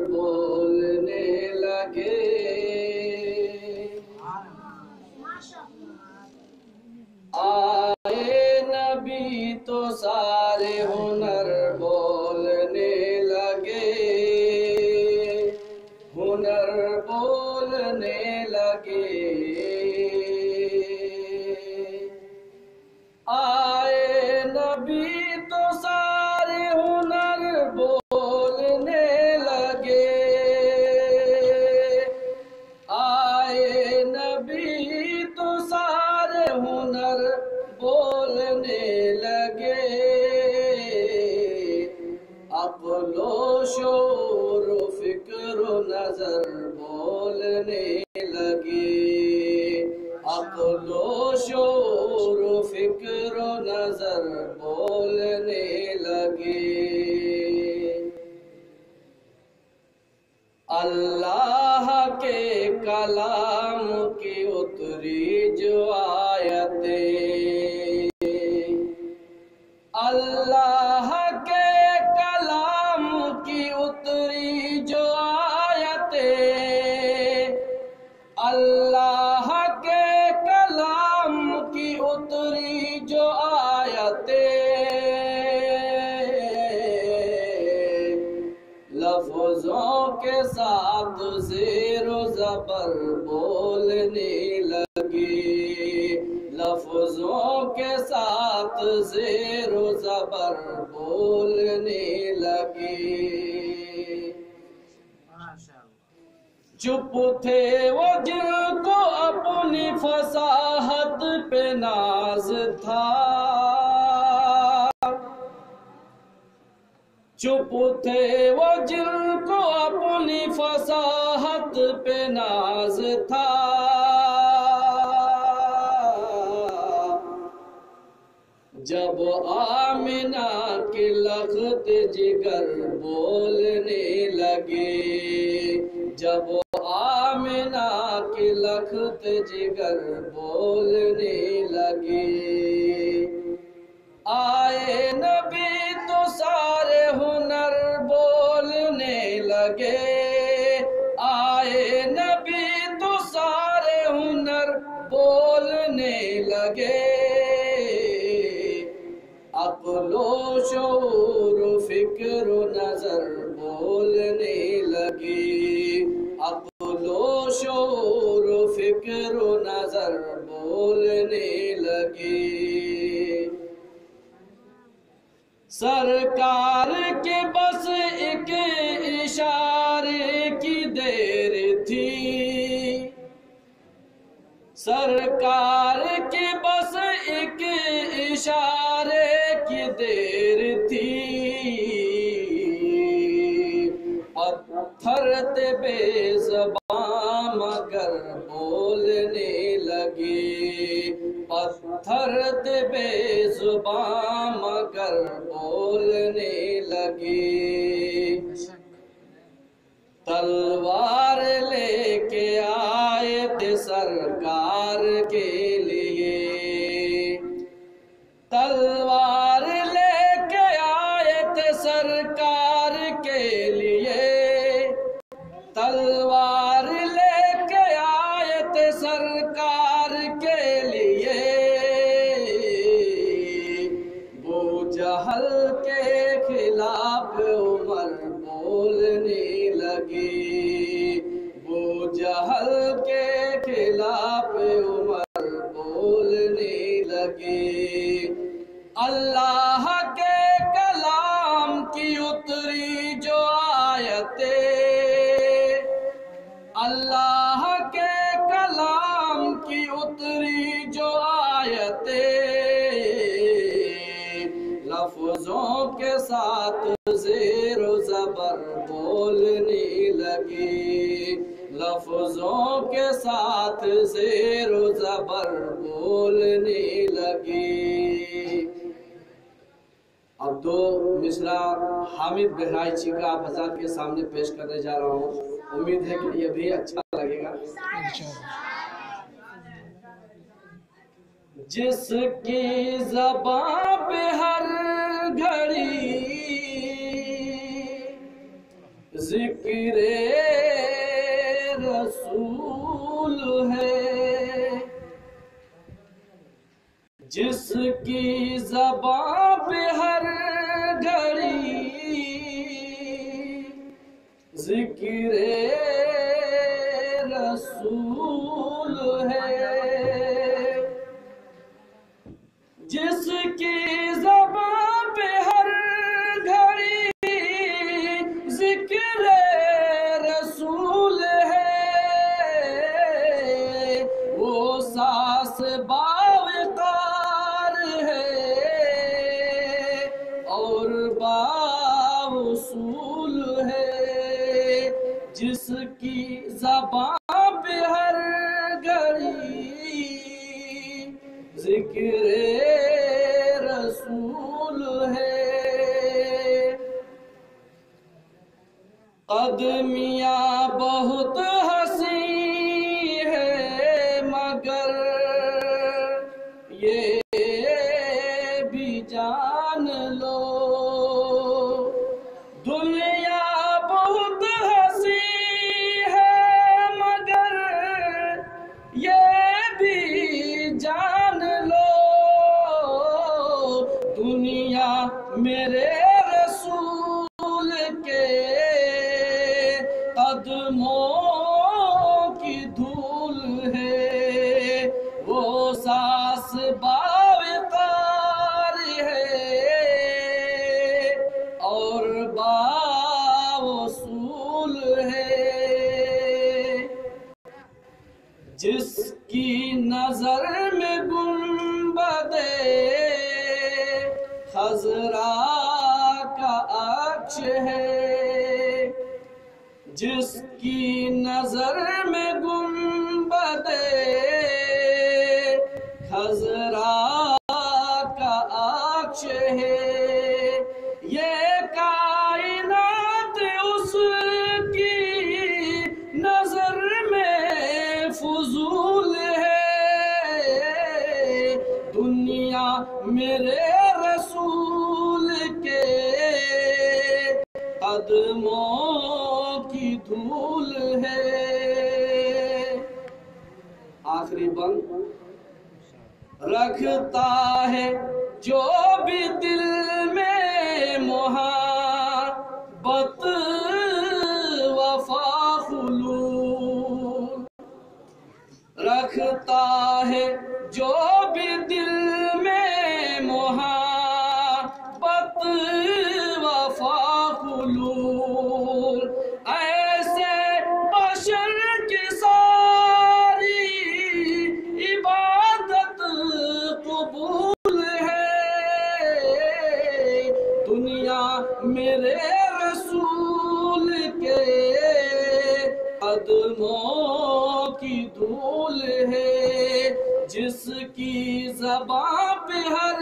بولنے لگے آئے نبی تو سارے ہنر بولنے لگے ہنر بولنے لگے آئے نبی تو سارے ہنر بولنے لگے آئے نبی تو سارے ہنر بولنے لگے عقل و شعور و فکر و نظر بولنے لگے عقل و شعور و فکر و نظر بولنے لگے اللہ کے کلام کی اتری جو آیتیں اللہ کے کلام کی اتری جو آیتیں اللہ کے کلام کی اتری جو آیتیں لفظوں کے ساتھ زیر و زبر بولنے لگی لفظوں کے ساتھ زیر و زبر بولنے لگی چپ تھے وہ جن کو اپنی فصاحت پہ ناز تھا چپ تھے وہ جن کو اپنی فصاحت پہ ناز تھا جب آمنہ کے لخت جگر بولنے لگے جب آمنہ کے لخت جگر بولنے لگے آئے نبی تو سارے ہنر بولنے لگے آئے نبی تو سارے ہنر بولنے لگے عقل و شعور و فکر و نظر بولنے لگی عقل و شعور و فکر و نظر بولنے لگی سرکار کے بس ایک اشارے کی دیر تھی سرکار کے بس ایک اشارے کی دیر تھی پتھر تھے بے زبان مگر بولنے لگے پتھر تھے بے زبان مگر بولنے لگے تلوار لے کے آئے تھے سرکار کے لیے تلوار لے کے آئے تھے سرکار کے لیے تلوار لے کے آئے تھے سرکار کے لیے ابو جہل کے خلاف عمر بولنے لگی ابو جہل کے خلاف عمر بولنے لگی اللہ کے کلام کی اتری جو آیتیں اللہ کے کلام کی اتری جو آیتیں لفظوں کے ساتھ زیر و زبر بولنے لگی لفظوں کے ساتھ زیر و زبر بولنے لگی اب دو مصرع حامد بہرائچی کا آپ حضرات کے سامنے پیش کرنے جا رہا ہوں امید ہے کہ یہ بھی اچھا لگے گا جس کی زبان پہ ہر گھڑی ذکر کی زبان پہ ہر گھڑی ذکر رسول ہے، جس کی زبان پہ ہر گھڑی ذکر رسول ہے، وہ ساس باوقار ہے اور باوصول ہے، جس کی زبان پہ ہر گھڑی ذکر رسول ہے۔ قدمیاں بہت حسین ہے مگر یہ بھی جان لو، دنیا بہت حسین ہے مگر یہ بھی جان لو، دنیا میرے رسول کے قدموں کی دھول ہے، وہ ساس باوقار ہے اور باوصول ہے، جس کی نظر میں گنبد خضرا کا عکس ہے، جس کی نظر میں گنبد خضرا کا عکس ہے، یہ کائنات اس کی نظر میں فضول ہے، دنیا میرے رسول کے قدموں کی دھول ہے۔ آخری بند، رکھتا ہے جو بھی دل میں محبت وفا خلود، رکھتا ہے جو بھی دل میں محبت وفا خلود، ایسے بشر کی ساری عبادت قبول ہے، دنیا میرے رسول کے قدموں کی دھول ہے، جس کی زبان پہ ہر